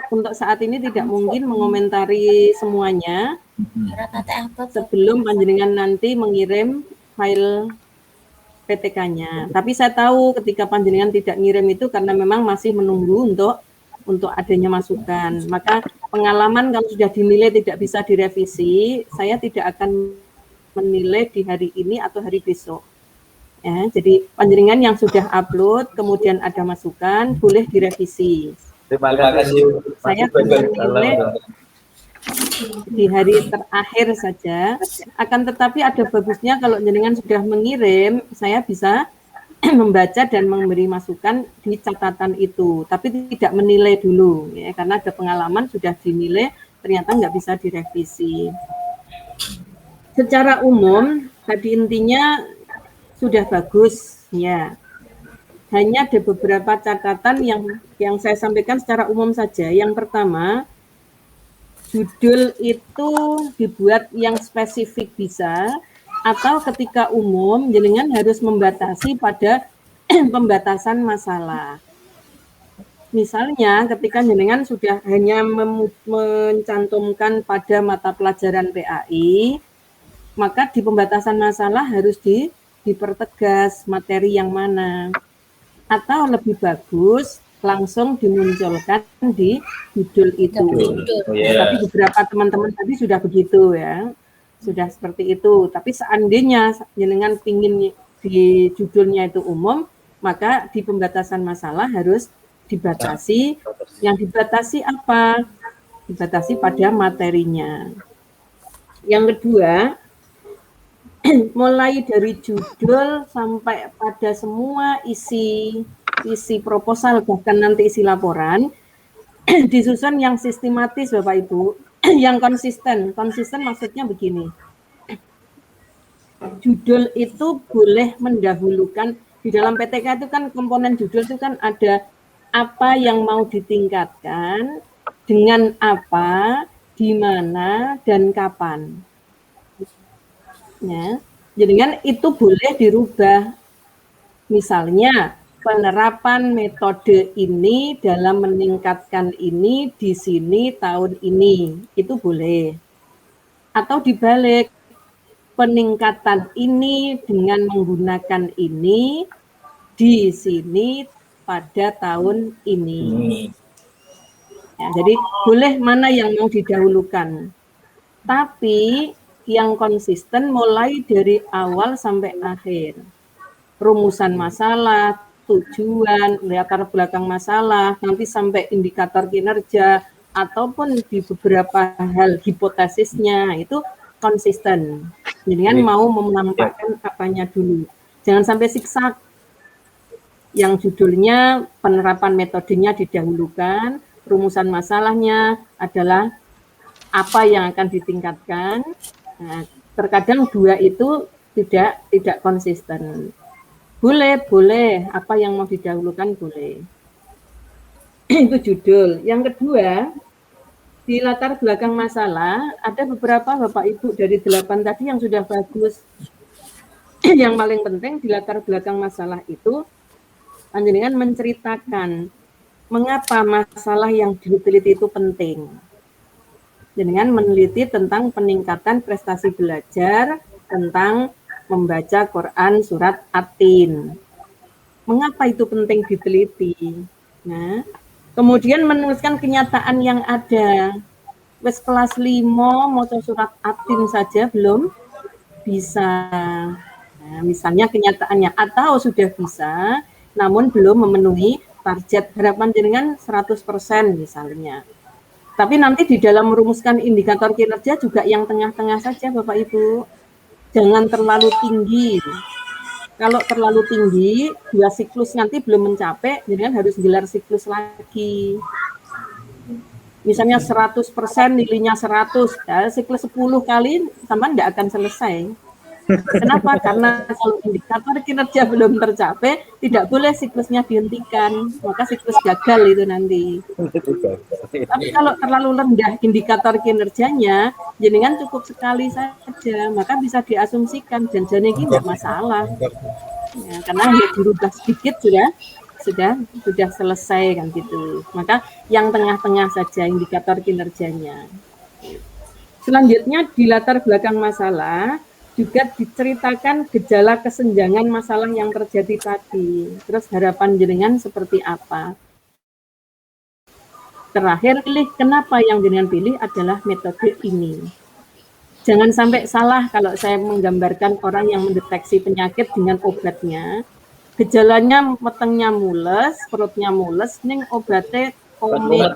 untuk saat ini tidak mungkin mengomentari semuanya sebelum panjenengan nanti mengirim file PTK-nya. Tapi saya tahu ketika panjenengan tidak ngirim itu karena memang masih menunggu untuk adanya masukan. Maka pengalaman kalau sudah dinilai tidak bisa direvisi, saya tidak akan menilai di hari ini atau hari besok. Ya, jadi panjenengan yang sudah upload kemudian ada masukan boleh direvisi. Terima kasih. Saya menilai di hari terakhir saja. Akan tetapi ada bagusnya kalau jenengan sudah mengirim, saya bisa membaca dan memberi masukan di catatan itu, tapi tidak menilai dulu, ya, karena ada pengalaman sudah dinilai ternyata nggak bisa direvisi. Secara umum, tadi intinya sudah bagus, ya. Hanya ada beberapa catatan yang saya sampaikan secara umum saja. Yang pertama, judul itu dibuat yang spesifik bisa, atau ketika umum, jenengan harus membatasi pada pembatasan masalah. Misalnya, ketika jenengan sudah hanya mencantumkan pada mata pelajaran PAI, maka di pembatasan masalah harus dipertegas materi yang mana. Atau lebih bagus, langsung dimunculkan di judul itu. Tapi beberapa teman-teman tadi sudah begitu ya. Sudah seperti itu, tapi seandainya jenengan pingin di judulnya itu umum, maka di pembatasan masalah harus dibatasi. Yang dibatasi apa? Dibatasi pada materinya. Yang kedua, mulai dari judul sampai pada semua isi proposal, bahkan nanti isi laporan, disusun yang sistematis Bapak Ibu, yang konsisten. Konsisten maksudnya begini, judul itu boleh mendahulukan, di dalam PTK itu kan komponen judul itu kan ada apa yang mau ditingkatkan, dengan apa, di mana, dan kapan. Ya, jadi kan itu boleh dirubah. Misalnya, penerapan metode ini dalam meningkatkan ini di sini tahun ini, itu boleh. Atau dibalik, peningkatan ini dengan menggunakan ini di sini pada tahun ini. Ya, jadi boleh mana yang mau didahulukan. Tapi yang konsisten mulai dari awal sampai akhir. Rumusan masalah, tujuan, latar belakang masalah, nanti sampai indikator kinerja, ataupun di beberapa hal hipotesisnya, itu konsisten. Jadi kan mau menampakkan apanya dulu. Jangan sampai siksa. Yang judulnya penerapan metodenya didahulukan, rumusan masalahnya adalah apa yang akan ditingkatkan. Nah, terkadang dua itu tidak konsisten. Boleh, apa yang mau didahulukan boleh. Itu judul. Yang kedua, di latar belakang masalah, ada beberapa Bapak Ibu dari 8 tadi yang sudah bagus. Yang paling penting di latar belakang masalah itu, panjenengan menceritakan mengapa masalah yang diteliti itu penting. Dengan meneliti tentang peningkatan prestasi belajar, tentang membaca Quran surat At-Tin. Mengapa itu penting diteliti? Nah, kemudian menuliskan kenyataan yang ada. Wes kelas 5 mau surat At-Tin saja belum bisa. Nah, misalnya kenyataannya, atau sudah bisa, namun belum memenuhi target harapan jenengan 100% misalnya. Tapi nanti di dalam merumuskan indikator kinerja juga yang tengah-tengah saja Bapak Ibu. Jangan terlalu tinggi. Kalau terlalu tinggi, 2 siklus nanti belum mencapai, jadi harus gelar siklus lagi. Misalnya 100%, nilainya 100, ya, siklus 10 kali sama enggak akan selesai. Kenapa? Karena kalau indikator kinerja belum tercapai, tidak boleh siklusnya dihentikan, maka siklus gagal itu nanti. Tapi kalau terlalu rendah indikator kinerjanya, jenengan cukup sekali saja, maka bisa diasumsikan janjian ini tidak masalah. Ya, karena hanya dirubah sedikit sudah sudah selesai kan gitu. Maka yang tengah-tengah saja indikator kinerjanya. Selanjutnya di latar belakang masalah juga diceritakan gejala kesenjangan masalah yang terjadi tadi. Terus harapan jenengan seperti apa? Terakhir, kenapa yang jenengan pilih adalah metode ini. Jangan sampai salah kalau saya menggambarkan orang yang mendeteksi penyakit dengan obatnya. Gejalanya metengnya mules, perutnya mules, ning obatnya komik.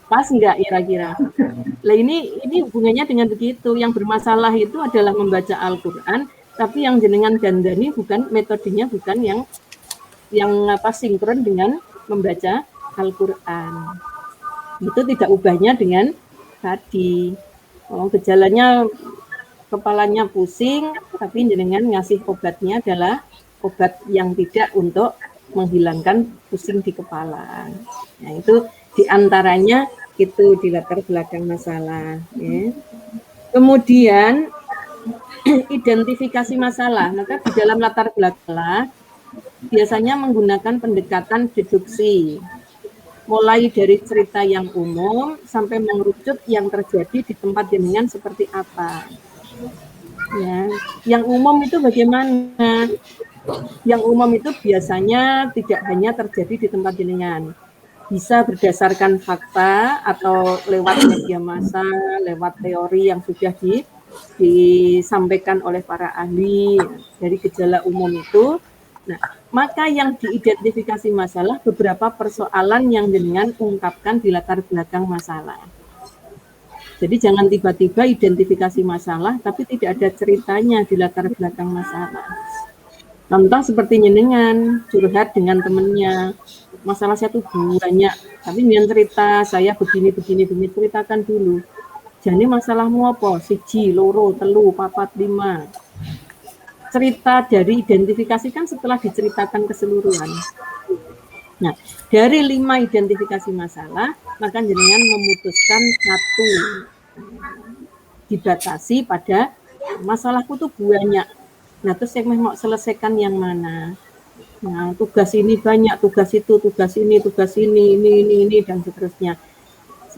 Pas enggak kira-kira? Lah ini hubungannya dengan begitu. Yang bermasalah itu adalah membaca Al-Qur'an, tapi yang jenengan dandani bukan metodenya, bukan yang sinkron dengan membaca Al-Qur'an. Itu tidak ubahnya dengan tadi. Gejalanya kepalanya pusing, tapi jenengan ngasih obatnya adalah obat yang tidak untuk menghilangkan pusing di kepala. Nah, itu diantaranya itu di latar belakang masalah. Ya. Kemudian identifikasi masalah. Maka di dalam latar belakang biasanya menggunakan pendekatan deduksi. Mulai dari cerita yang umum sampai mengerucut yang terjadi di tempat jenengan seperti apa. Ya, yang umum itu bagaimana? Yang umum itu biasanya tidak hanya terjadi di tempat jenengan. Bisa berdasarkan fakta atau lewat media massa, lewat teori yang sudah disampaikan oleh para ahli dari gejala umum itu. Nah, maka yang diidentifikasi masalah beberapa persoalan yang jenengan ungkapkan di latar belakang masalah. Jadi jangan tiba-tiba identifikasi masalah tapi tidak ada ceritanya di latar belakang masalah. Contoh seperti jenengan curhat dengan temannya, masalah saya tuh banyak, tapi jangan cerita saya begini, ceritakan dulu. Jadi masalahmu apa? 1, 2, 3, 4, 5. Cerita dari identifikasi kan setelah diceritakan keseluruhan. Nah, dari 5 identifikasi masalah, maka jenengan memutuskan 1 dibatasi pada masalahku tuh banyak. Nah, terus saya mau selesaikan yang mana? Nah, tugas ini banyak, tugas itu, tugas ini, ini, dan seterusnya.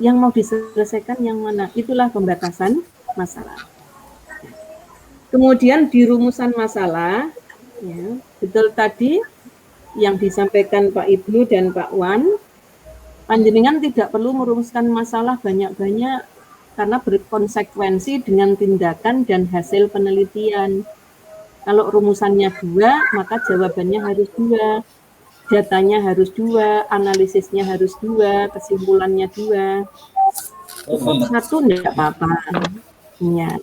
Yang mau diselesaikan yang mana? Itulah pembatasan masalah. Kemudian di rumusan masalah, ya, betul tadi yang disampaikan Pak Ibnu dan Pak Wan, panjenengan tidak perlu merumuskan masalah banyak-banyak karena berkonsekuensi dengan tindakan dan hasil penelitian. Kalau rumusannya 2, maka jawabannya harus 2, datanya harus 2, analisisnya harus 2, kesimpulannya 2. 1 enggak apa-apa. Ya.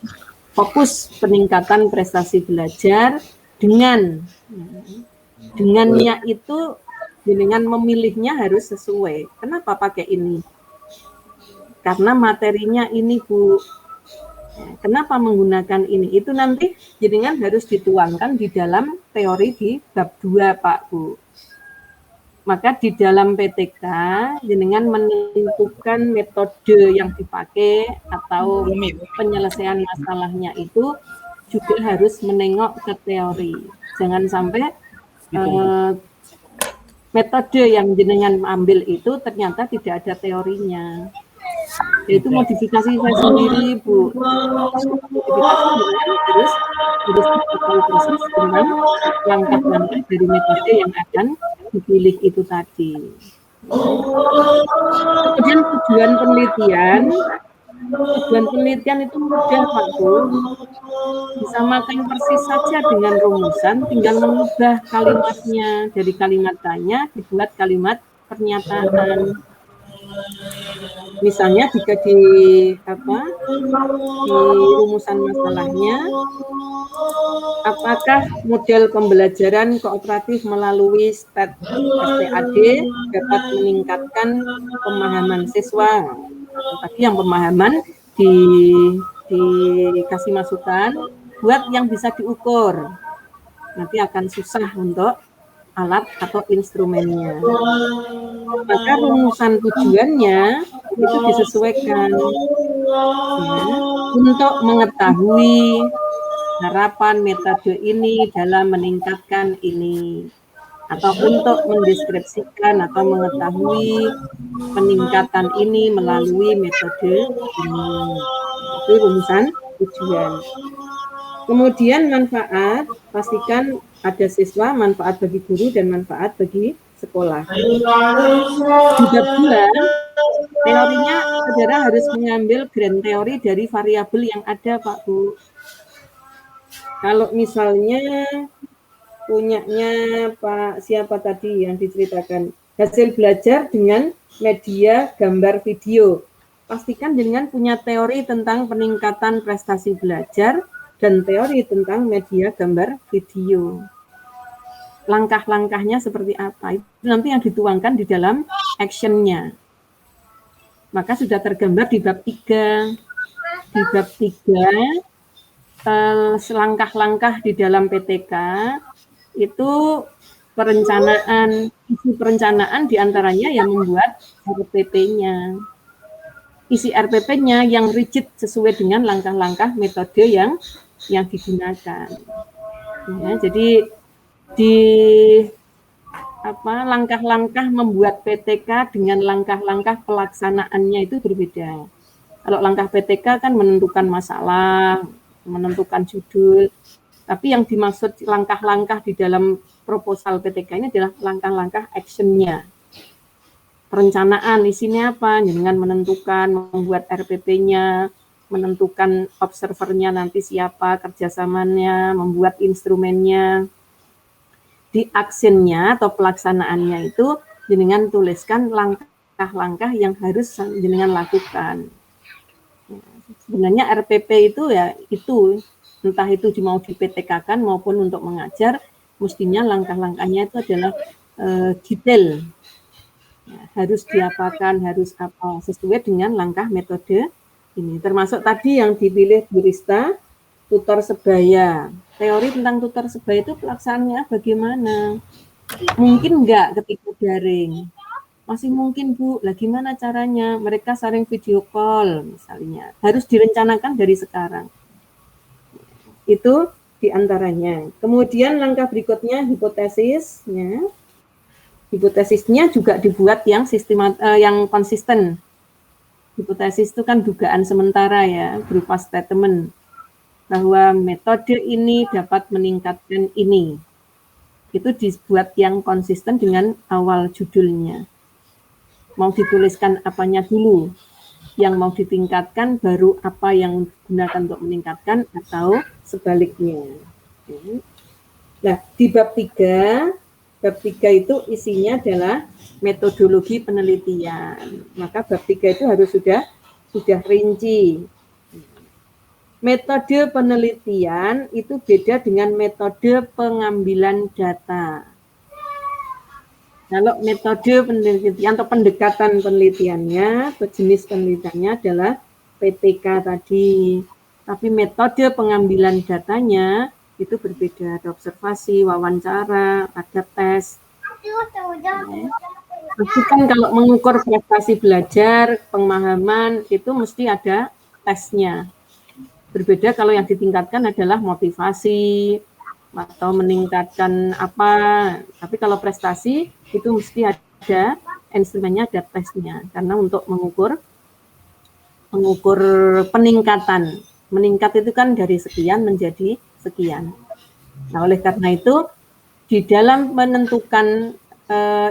Fokus peningkatan prestasi belajar dengannya itu dengan memilihnya harus sesuai. Kenapa pakai ini? Karena materinya ini, Bu. Kenapa menggunakan ini? Itu nanti jenengan harus dituangkan di dalam teori di bab 2, Pak, Bu. Maka di dalam PTK jenengan menentukan metode yang dipakai atau penyelesaian masalahnya itu juga harus menengok ke teori. Jangan sampai metode yang jenengan ambil itu ternyata tidak ada teorinya. Yaitu modifikasi saya sendiri, Bu. Modifikasi harus tahu persis dengan langkah-langkah dari metode yang akan dipilih itu tadi. Kemudian tujuan penelitian itu mudah, Pak Bu. Disamakan persis saja dengan rumusan, tinggal mengubah kalimatnya. Dari kalimat tanya dibuat kalimat pernyataan. Misalnya jika di rumusan masalahnya, apakah model pembelajaran kooperatif melalui STAD dapat meningkatkan pemahaman siswa? Tadi yang pemahaman dikasih masukan buat yang bisa diukur. Nanti akan susah untuk alat atau instrumennya. Maka rumusan tujuannya itu disesuaikan ya, untuk mengetahui penerapan metode ini dalam meningkatkan ini, atau untuk mendeskripsikan atau mengetahui peningkatan ini melalui metode ini. Itu rumusan tujuan. Kemudian manfaat, pastikan ada siswa, manfaat bagi guru, dan manfaat bagi sekolah. Di bab 2, teorinya saudara harus mengambil grand teori dari variabel yang ada, Pak Bu. Kalau misalnya punyanya Pak siapa tadi yang diceritakan, hasil belajar dengan media gambar video. Pastikan dengan punya teori tentang peningkatan prestasi belajar dan teori tentang media gambar video. Langkah-langkahnya seperti apa, itu nanti yang dituangkan di dalam action-nya. Maka sudah tergambar di bab 3. Di bab 3, langkah-langkah di dalam PTK itu perencanaan, isi perencanaan diantaranya yang membuat RPP-nya. Isi RPP-nya yang rigid sesuai dengan langkah-langkah metode yang digunakan. Ya, jadi di langkah-langkah membuat PTK dengan langkah-langkah pelaksanaannya itu berbeda. Kalau langkah PTK kan menentukan masalah, menentukan judul, tapi yang dimaksud langkah-langkah di dalam proposal PTK ini adalah langkah-langkah action-nya. Perencanaan isinya apa? Dengan menentukan, membuat RPP-nya, menentukan observernya nanti siapa, kerjasamanya, membuat instrumennya. Di actionnya atau pelaksanaannya itu jenengan tuliskan langkah-langkah yang harus jenengan lakukan. Sebenarnya RPP itu ya itu, entah itu mau di PTK-kan maupun untuk mengajar, mestinya langkah-langkahnya itu adalah detail. Ya, harus diapakan, harus apa, sesuai dengan langkah metode ini. Termasuk tadi yang dipilih Bu Rista, tutor sebaya. Teori tentang tutor sebaya itu pelaksanaannya bagaimana? Mungkin enggak ketika daring. Masih mungkin Bu, lah gimana caranya? Mereka saling video call misalnya. Harus direncanakan dari sekarang. Itu diantaranya. Kemudian langkah berikutnya hipotesisnya. Hipotesisnya juga dibuat yang yang konsisten. Hipotesis itu kan dugaan sementara ya, berupa statement bahwa metode ini dapat meningkatkan ini. Itu dibuat yang konsisten dengan awal judulnya. Mau dituliskan apanya dulu, yang mau ditingkatkan baru apa yang digunakan untuk meningkatkan atau sebaliknya. Nah, di bab 3 itu isinya adalah metodologi penelitian. Maka bab 3 itu harus sudah rinci. Metode penelitian itu beda dengan metode pengambilan data. Kalau metode penelitian atau pendekatan penelitiannya atau jenis penelitiannya adalah PTK tadi. Tapi metode pengambilan datanya itu berbeda. Ada observasi, wawancara, ada tes. Tapi kan kalau mengukur prestasi belajar, pemahaman, itu mesti ada tesnya. Berbeda kalau yang ditingkatkan adalah motivasi atau meningkatkan apa. Tapi kalau prestasi itu mesti ada instrumennya, ada tesnya. Karena untuk mengukur peningkatan. Meningkat itu kan dari sekian menjadi sekian. Nah, oleh karena itu di dalam menentukan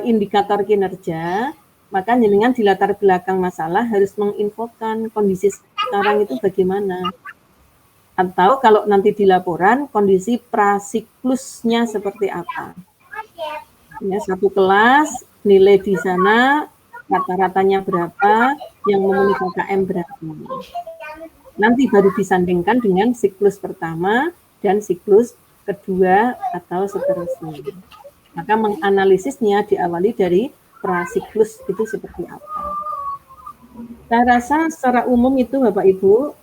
indikator kinerja, maka jenengan di latar belakang masalah harus menginfokan kondisi sekarang itu bagaimana. Atau kalau nanti di laporan, kondisi prasiklusnya seperti apa. Ya, satu kelas, nilai di sana, rata-ratanya berapa, yang memenuhi KKM berapa. Nanti baru disandingkan dengan siklus pertama dan siklus kedua atau seterusnya. Maka menganalisisnya diawali dari prasiklus itu seperti apa. Saya rasa secara umum itu Bapak Ibu.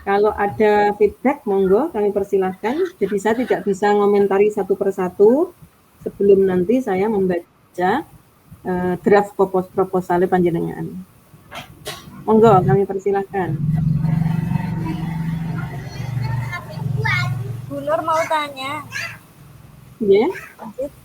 Kalau ada feedback, monggo kami persilahkan. Jadi saya tidak bisa ngomentari satu persatu sebelum nanti saya membaca draft proposal panjenengan. Monggo kami persilahkan. Bu Nur mau tanya. Ya. Lanjut.